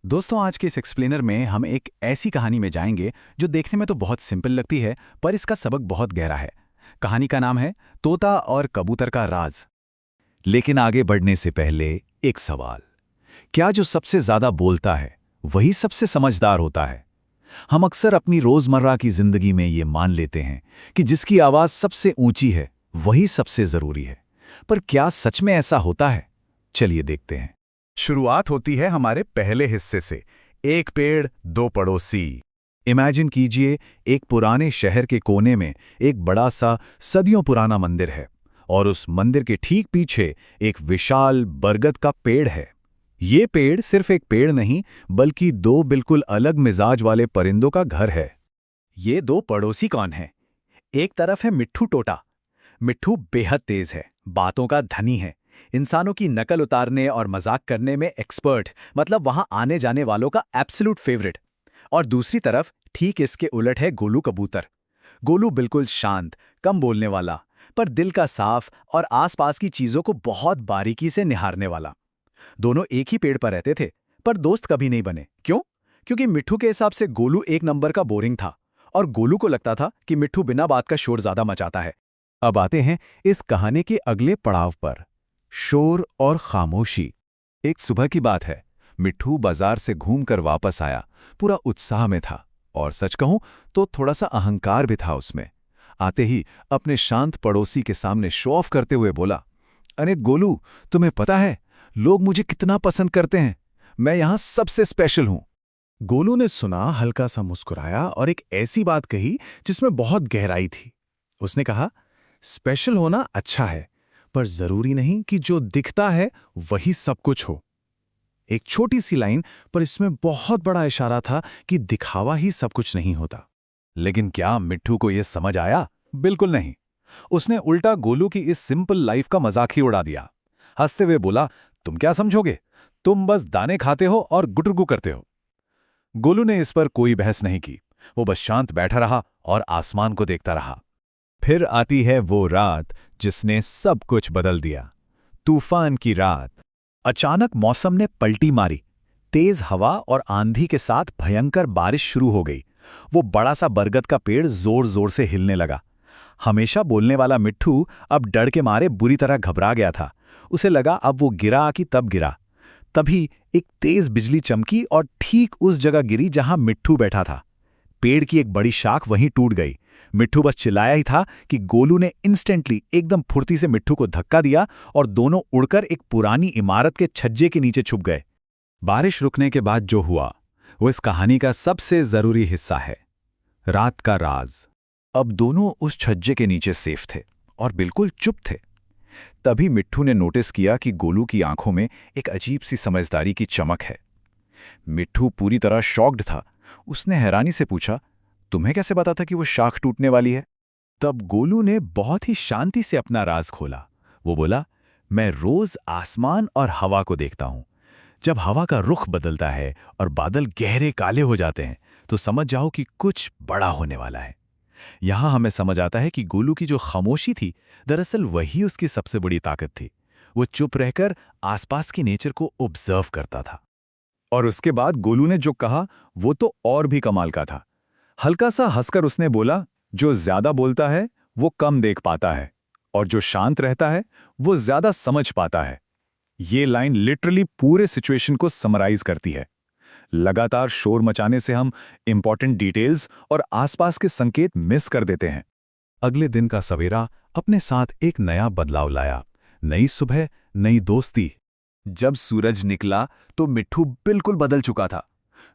दोस्तों, आज के इस एक्सप्लेनर में हम एक ऐसी कहानी में जाएंगे जो देखने में तो बहुत सिंपल लगती है, पर इसका सबक बहुत गहरा है। कहानी का नाम है तोता और कबूतर का राज। लेकिन आगे बढ़ने से पहले एक सवाल। क्या जो सबसे ज्यादा बोलता है वही सबसे समझदार होता है? हम अक्सर अपनी रोजमर्रा की जिंदगी में ये मान लेते हैं कि जिसकी आवाज सबसे ऊंची है वही सबसे जरूरी है। पर क्या सच में ऐसा होता है? चलिए देखते हैं। शुरुआत होती है हमारे पहले हिस्से से, एक पेड़ दो पड़ोसी। इमेजिन कीजिए, एक पुराने शहर के कोने में एक बड़ा सा सदियों पुराना मंदिर है और उस मंदिर के ठीक पीछे एक विशाल बरगद का पेड़ है। ये पेड़ सिर्फ एक पेड़ नहीं, बल्कि दो बिल्कुल अलग मिजाज वाले परिंदों का घर है। ये दो पड़ोसी कौन हैं? एक तरफ है मिट्ठू टोटा। मिट्ठू बेहद तेज है, बातों का धनी है, इंसानों की नकल उतारने और मजाक करने में एक्सपर्ट, मतलब वहां आने जाने वालों का एब्सोल्यूट फेवरेट। और दूसरी तरफ ठीक इसके उलट है गोलू कबूतर। गोलू बिल्कुल शांत, कम बोलने वाला, पर दिल का साफ और आसपास की चीजों को बहुत बारीकी से निहारने वाला। दोनों एक ही पेड़ पर रहते थे, पर दोस्त कभी नहीं बने। क्यों? क्योंकि मिट्ठू के हिसाब से गोलू एक नंबर का बोरिंग था और गोलू को लगता था कि मिट्ठू बिना बात का शोर ज्यादा मचाता है। अब आते हैं इस कहानी के अगले पड़ाव पर, शोर और खामोशी। एक सुबह की बात है। मिट्ठू बाजार से घूमकर वापस आया, पूरा उत्साह में था और सच कहूं तो थोड़ा सा अहंकार भी था उसमें। आते ही अपने शांत पड़ोसी के सामने शो ऑफ करते हुए बोला, अरे गोलू, तुम्हें पता है लोग मुझे कितना पसंद करते हैं? मैं यहां सबसे स्पेशल हूं। गोलू ने सुना, हल्का सा मुस्कुराया और एक ऐसी बात कही जिसमें बहुत गहराई थी। उसने कहा, स्पेशल होना अच्छा है, पर जरूरी नहीं कि जो दिखता है वही सब कुछ हो। एक छोटी सी लाइन, पर इसमें बहुत बड़ा इशारा था कि दिखावा ही सब कुछ नहीं होता। लेकिन क्या मिट्ठू को यह समझ आया? बिल्कुल नहीं। उसने उल्टा गोलू की इस सिंपल लाइफ का मजाक ही उड़ा दिया। हंसते हुए बोला, तुम क्या समझोगे? तुम बस दाने खाते हो और गुटरगु करते हो। गोलू ने इस पर कोई बहस नहीं की। वो बस शांत बैठा रहा और आसमान को देखता रहा। फिर आती है वो रात जिसने सब कुछ बदल दिया। तूफान की रात। अचानक मौसम ने पलटी मारी। तेज हवा और आंधी के साथ भयंकर बारिश शुरू हो गई। वो बड़ा सा बरगद का पेड़ जोर जोर से हिलने लगा। हमेशा बोलने वाला मिट्ठू अब डर के मारे बुरी तरह घबरा गया था। उसे लगा अब वो गिरा कि तब गिरा। तभी एक तेज बिजली चमकी और ठीक उस जगह गिरी जहां मिट्ठू बैठा था। पेड़ की एक बड़ी शाख वहीं टूट गई। मिट्ठू बस चिल्लाया ही था कि गोलू ने इंस्टेंटली एकदम फुर्ती से मिट्ठू को धक्का दिया और दोनों उड़कर एक पुरानी इमारत के छज्जे के नीचे छुप गए। बारिश रुकने के बाद जो हुआ वो इस कहानी का सबसे जरूरी हिस्सा है। रात का राज। अब दोनों उस छज्जे के नीचे सेफ थे और बिल्कुल चुप थे। तभी मिट्ठू ने नोटिस किया कि गोलू की आंखों में एक अजीब सी समझदारी की चमक है। मिट्ठू पूरी तरह शॉक्ड था। उसने हैरानी से पूछा, तुम्हें कैसे पता था कि वो शाख टूटने वाली है? तब गोलू ने बहुत ही शांति से अपना राज खोला। वो बोला, मैं रोज आसमान और हवा को देखता हूं। जब हवा का रुख बदलता है और बादल गहरे काले हो जाते हैं, तो समझ जाओ कि कुछ बड़ा होने वाला है। यहां हमें समझ आता है कि गोलू की जो खामोशी थी, दरअसल वही उसकी सबसे बड़ी ताकत थी। वो चुप रहकर आसपास की नेचर को ऑब्जर्व करता था। और उसके बाद गोलू ने जो कहा वो तो और भी कमाल का था। हल्का सा हंसकर उसने बोला, जो ज्यादा बोलता है वो कम देख पाता है और जो शांत रहता है वो ज्यादा समझ पाता है। ये लाइन लिटरली पूरे सिचुएशन को समराइज करती है। लगातार शोर मचाने से हम इंपॉर्टेंट डिटेल्स और आसपास के संकेत मिस कर देते हैं। अगले दिन का सवेरा अपने साथ एक नया बदलाव लाया। नई सुबह, नई दोस्ती। जब सूरज निकला तो मिट्ठू बिल्कुल बदल चुका था।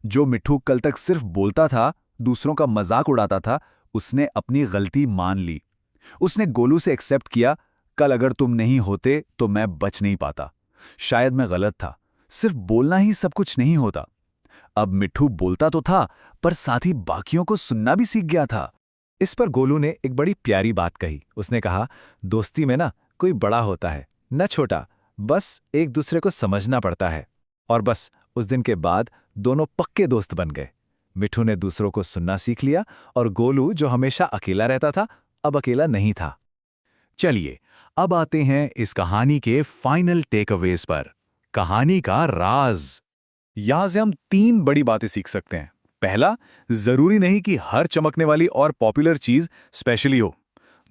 जो मिट्ठू कल तक सिर्फ बोलता था, दूसरों का मजाक उड़ाता था, उसने अपनी गलती मान ली। उसने गोलू से एक्सेप्ट किया, कल अगर तुम नहीं होते तो मैं बच नहीं पाता। शायद मैं गलत था, सिर्फ बोलना ही सब कुछ नहीं होता। अब मिट्ठू बोलता तो था, पर साथ ही बाकियों को सुनना भी सीख गया था। इस पर गोलू ने एक बड़ी प्यारी बात कही। उसने कहा, दोस्ती में ना कोई बड़ा होता है न छोटा, बस एक दूसरे को समझना पड़ता है। और बस उस दिन के बाद दोनों पक्के दोस्त बन गए। मिट्ठू ने दूसरों को सुनना सीख लिया और गोलू, जो हमेशा अकेला रहता था, अब अकेला नहीं था। चलिए अब आते हैं इस कहानी के फाइनल टेकअवेज पर। कहानी का राज। यहां से हम 3 बड़ी बातें सीख सकते हैं। पहला, जरूरी नहीं कि हर चमकने वाली और पॉपुलर चीज स्पेशली हो।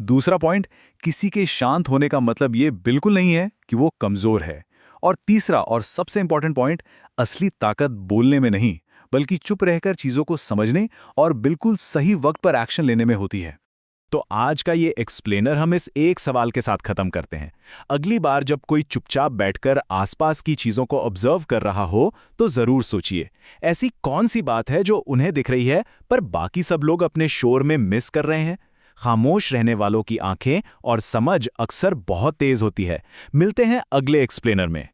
दूसरा पॉइंट, किसी के शांत होने का मतलब ये बिल्कुल नहीं है कि वो कमजोर है। और तीसरा और सबसे इंपॉर्टेंट पॉइंट, असली ताकत बोलने में नहीं, बल्कि चुप रहकर चीजों को समझने और बिल्कुल सही वक्त पर एक्शन लेने में होती है। तो आज का ये एक्सप्लेनर हम इस एक सवाल के साथ खत्म करते हैं। अगली बार जब कोई चुपचाप बैठकर आसपास की चीजों को ऑब्जर्व कर रहा हो, तो जरूर सोचिए, ऐसी कौन सी बात है जो उन्हें दिख रही है पर बाकी सब लोग अपने शोर में मिस कर रहे हैं। खामोश रहने वालों की आंखें और समझ अक्सर बहुत तेज होती है। मिलते हैं अगले एक्सप्लेनर में।